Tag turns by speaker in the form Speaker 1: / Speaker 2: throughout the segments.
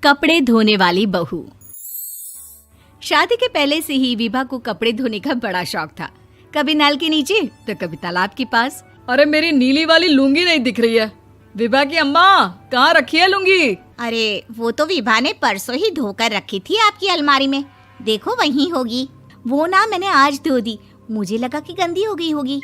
Speaker 1: कपड़े धोने वाली बहू। शादी के पहले से ही विभा को कपड़े धोने का बड़ा शौक था। कभी नल के नीचे तो कभी तालाब के पास।
Speaker 2: अरे मेरी नीली वाली लुंगी नहीं दिख रही है। विभा की अम्मा, कहाँ रखी है लुंगी?
Speaker 3: अरे वो तो विभा ने परसों ही धोकर रखी थी आपकी अलमारी में, देखो वहीं होगी। वो ना मैंने आज धो दी, मुझे लगा कि गंदी हो गई होगी।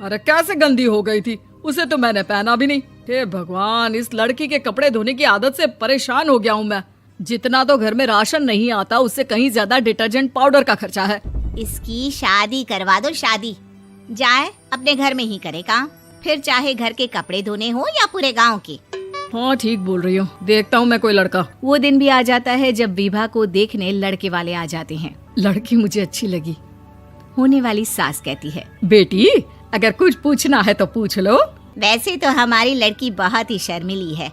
Speaker 2: अरे कैसे गंदी हो गई थी? उसे तो मैंने पहना भी नहीं। हे भगवान, इस लड़की के कपड़े धोने की आदत से परेशान हो गया हूँ मैं। जितना तो घर में राशन नहीं आता, उससे कहीं ज्यादा डिटर्जेंट पाउडर का खर्चा है।
Speaker 3: इसकी शादी करवा दो, शादी जाए अपने घर में ही करे काम, फिर चाहे घर के कपड़े धोने हो या पूरे गांव के।
Speaker 2: हाँ ठीक बोल रही हूँ, देखता हूँ मैं कोई लड़का।
Speaker 1: वो दिन भी आ जाता है जब विभा को देखने लड़के वाले आ जाते हैं।
Speaker 2: लड़की मुझे अच्छी लगी।
Speaker 1: होने वाली सास कहती है,
Speaker 2: बेटी अगर कुछ पूछना है तो पूछ लो।
Speaker 3: वैसे तो हमारी लड़की बहुत ही शर्मीली है,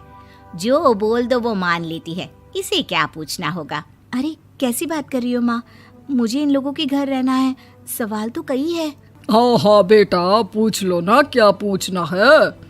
Speaker 3: जो बोल दो वो मान लेती है, इसे क्या पूछना होगा।
Speaker 1: अरे कैसी बात कर रही हो माँ, मुझे इन लोगों के घर रहना है, सवाल तो कई है।
Speaker 2: हाँ हाँ बेटा, पूछ लो ना, क्या पूछना है।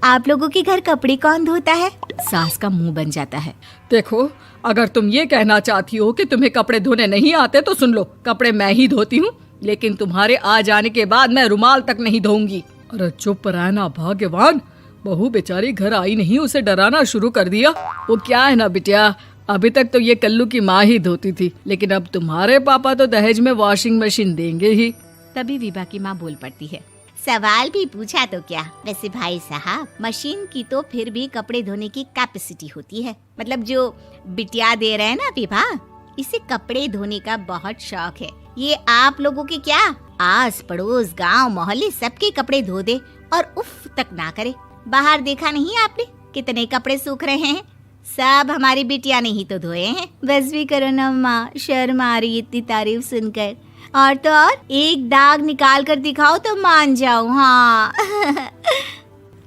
Speaker 1: आप लोगों के घर कपड़े कौन धोता है? सास का मुंह बन जाता है।
Speaker 2: देखो, अगर तुम ये कहना चाहती हो कि तुम्हें कपड़े धोने नहीं आते तो सुन लो, कपड़े मैं ही धोती हूँ, लेकिन तुम्हारे आ जाने के बाद मैं रुमाल तक नहीं धोऊंगी। अरे चुप रहना भाग्यवान, बहू बेचारी घर आई नहीं, उसे डराना शुरू कर दिया। वो क्या है ना बिटिया, अभी तक तो ये कल्लू की माँ ही धोती थी, लेकिन अब तुम्हारे पापा तो दहेज में वॉशिंग मशीन देंगे ही।
Speaker 1: तभी विभा की माँ बोल पड़ती है,
Speaker 3: सवाल भी पूछा तो क्या। वैसे भाई साहब, मशीन की तो फिर भी कपड़े धोने की कैपेसिटी होती है। मतलब जो बिटिया दे रहे हैं ना विभा, इसे कपड़े धोने का बहुत शौक है। ये आप लोगों के क्या, आस पड़ोस गांव मोहल्ले सबके कपड़े धो दे और उफ तक ना करे। बाहर देखा नहीं आपने कितने कपड़े सूख रहे हैं? सब हमारी बिटिया ने ही तो धोए हैं।
Speaker 1: बस भी करो ना माँ, शर्म आ रही इतनी तारीफ सुनकर। और तो और एक दाग निकाल कर दिखाओ तो मान जाऊं। हाँ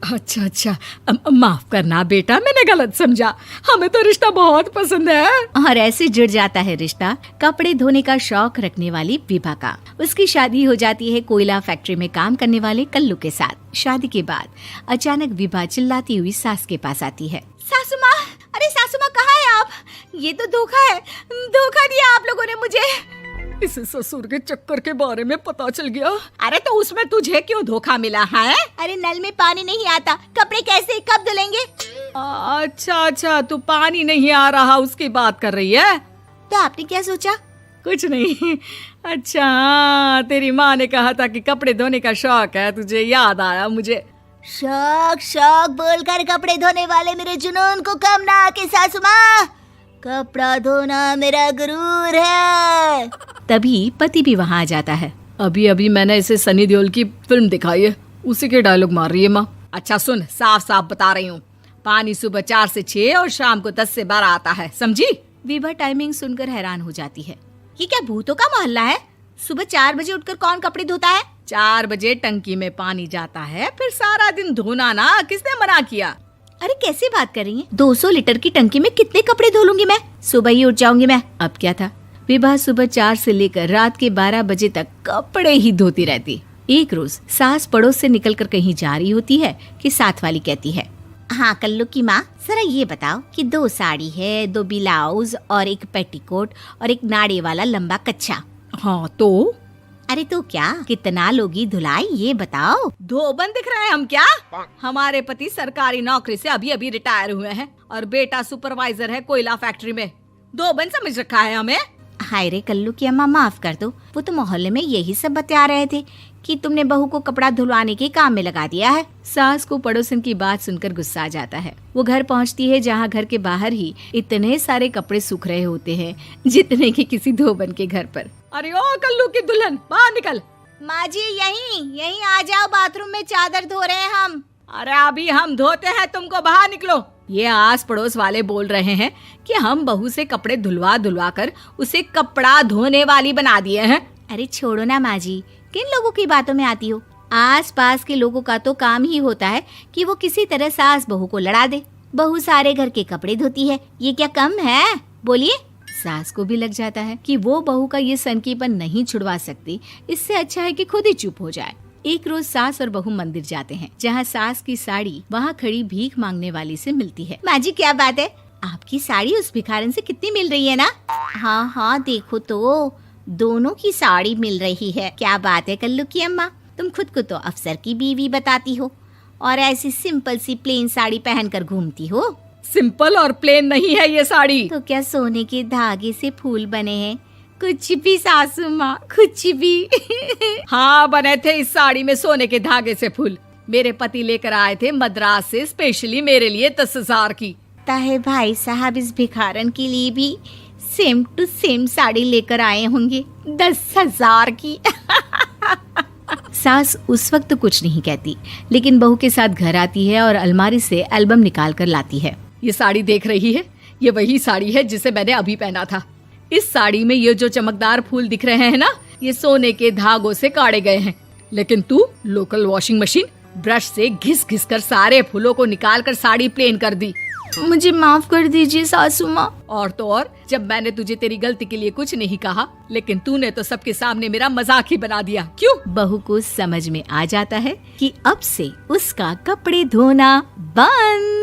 Speaker 2: अच्छा, माफ करना बेटा, मैंने गलत समझा। हमें तो रिश्ता बहुत पसंद है।
Speaker 1: और ऐसे जुड़ जाता है रिश्ता कपड़े धोने का शौक रखने वाली विभा का। उसकी शादी हो जाती है कोयला फैक्ट्री में काम करने वाले कल्लू के साथ। शादी के बाद अचानक विभा चिल्लाती हुई सास के पास आती है।
Speaker 3: सासू माँ, अरे सासू माँ कहाँ है आप? ये तो धोखा है, धोखा दिया आप लोगों ने मुझे।
Speaker 2: इसे ससुर के चक्कर के बारे में पता चल गया।
Speaker 3: अरे तो उसमें तुझे क्यों धोखा मिला है? अरे नल में पानी नहीं आता, कपड़े कैसे कब धुलेंगे?
Speaker 2: अच्छा, तू पानी नहीं आ रहा उसकी बात कर रही है।
Speaker 3: तो आपने क्या सोचा?
Speaker 2: कुछ नहीं। अच्छा, तेरी माँ ने कहा था कि कपड़े धोने का शौक है तुझे, याद आया मुझे।
Speaker 3: शौक बोलकर कपड़े धोने वाले मेरे जुनून को कम ना आके सासू माँ, कपड़ा धोना मेरा गुरूर है।
Speaker 1: तभी पति भी वहाँ आ जाता है।
Speaker 2: अभी मैंने इसे सनी देओल की फिल्म दिखाई है, उसी के डायलॉग मार रही है माँ। अच्छा सुन, साफ साफ बता रही हूँ, पानी सुबह 4 से 6 और शाम को 10 से 12 आता है, समझी?
Speaker 1: विभा टाइमिंग सुनकर हैरान हो जाती है।
Speaker 3: ये क्या भूतों का मोहल्ला है? सुबह 4 बजे उठकर कौन कपड़े धोता है?
Speaker 2: 4 बजे टंकी में पानी जाता है, फिर सारा दिन धोना ना, किसने मना किया?
Speaker 1: अरे कैसी बात कर रही हैं? 200 लीटर की टंकी में कितने कपड़े धो लूंगी मैं? सुबह ही उठ जाऊंगी मैं। अब क्या था, विभा सुबह 4 से लेकर रात के 12 बजे तक कपड़े ही धोती रहती। एक रोज सास पड़ोस से निकलकर कहीं जा रही होती है कि साथ वाली कहती है,
Speaker 3: हाँ कल्लू की माँ, जरा ये बताओ कि 2 साड़ी है, 2 ब्लाउज और एक पेटीकोट और एक नाड़े वाला लंबा कच्छा।
Speaker 2: हाँ तो?
Speaker 3: अरे तो क्या, कितना लोगी धुलाई ये बताओ।
Speaker 2: धोबन दिख रहे हैं हम क्या? हमारे पति सरकारी नौकरी से अभी रिटायर हुए हैं और बेटा सुपरवाइजर है कोयला फैक्ट्री में। धोबन समझ रखा है हमें?
Speaker 3: हाय रे कल्लू की अम्मा, माफ कर दो, वो तो मोहल्ले में यही सब बता रहे थे कि तुमने बहू को कपड़ा धुलवाने के काम में लगा दिया है।
Speaker 1: सास को पड़ोसन की बात सुनकर गुस्सा आ जाता है। वो घर पहुंचती है जहां घर के बाहर ही इतने सारे कपड़े सूख रहे होते हैं जितने कि किसी धोबन के घर पर।
Speaker 2: अरे ओ कल्लू की दुल्हन, बाहर निकल।
Speaker 3: माँ जी यहीं आ जाओ, बाथरूम में चादर धो रहे हैं हम।
Speaker 2: अरे अभी हम धोते हैं, तुमको बाहर निकलो। ये आस पड़ोस वाले बोल रहे हैं कि हम बहू से कपड़े धुलवा कर उसे कपड़ा धोने वाली बना दिए हैं।
Speaker 1: अरे छोड़ो ना माँ जी, किन लोगों की बातों में आती हो? आस पास के लोगों का तो काम ही होता है कि वो किसी तरह सास बहू को लड़ा दे। बहू सारे घर के कपड़े धोती है, ये क्या कम है? बोलिए। सास को भी लग जाता है कि वो बहू का ये सनकीपन नहीं छुड़वा सकती, इससे अच्छा है कि खुद ही चुप हो जाए। एक रोज सास और बहू मंदिर जाते हैं, जहाँ सास की साड़ी वहाँ खड़ी भीख मांगने वाली से मिलती है।
Speaker 3: माँ जी क्या बात है, आपकी साड़ी उस भिखारन से कितनी मिल रही है ना? हाँ हाँ देखो तो, दोनों की साड़ी मिल रही है। क्या बात है कल्लू की अम्मा, तुम खुद को तो अफसर की बीवी बताती हो और ऐसी सिंपल सी प्लेन साड़ी पहनकर घूमती हो।
Speaker 2: सिंपल और प्लेन नहीं है ये साड़ी।
Speaker 3: तो क्या सोने के धागे से फूल बने हैं? कुछ भी सासू माँ, कुछ भी।
Speaker 2: हाँ बने थे इस साड़ी में सोने के धागे से फूल। मेरे पति लेकर आए थे मद्रास से स्पेशली मेरे लिए 10,000 की।
Speaker 3: है भाई साहब इस भिखारन के लिए भी सेम टू सेम साड़ी लेकर आए होंगे 10,000 की।
Speaker 1: सास उस वक्त तो कुछ नहीं कहती, लेकिन बहू के साथ घर आती है और अलमारी से एल्बम निकाल कर लाती है।
Speaker 2: ये साड़ी देख रही है, ये वही साड़ी है जिसे मैंने अभी पहना था। इस साड़ी में ये जो चमकदार फूल दिख रहे हैं ना, ये सोने के धागों से काढ़े गए हैं। लेकिन तू लोकल वॉशिंग मशीन ब्रश से घिस घिस कर सारे फूलों को निकाल कर साड़ी प्लेन कर दी।
Speaker 1: मुझे माफ कर दीजिए सासू माँ।
Speaker 2: और तो और, जब मैंने तुझे तेरी गलती के लिए कुछ नहीं कहा, लेकिन तूने तो सबके सामने मेरा मजाक ही बना दिया। क्यों?
Speaker 1: बहू को समझ में आ जाता है कि अब से उसका कपड़े धोना बंद।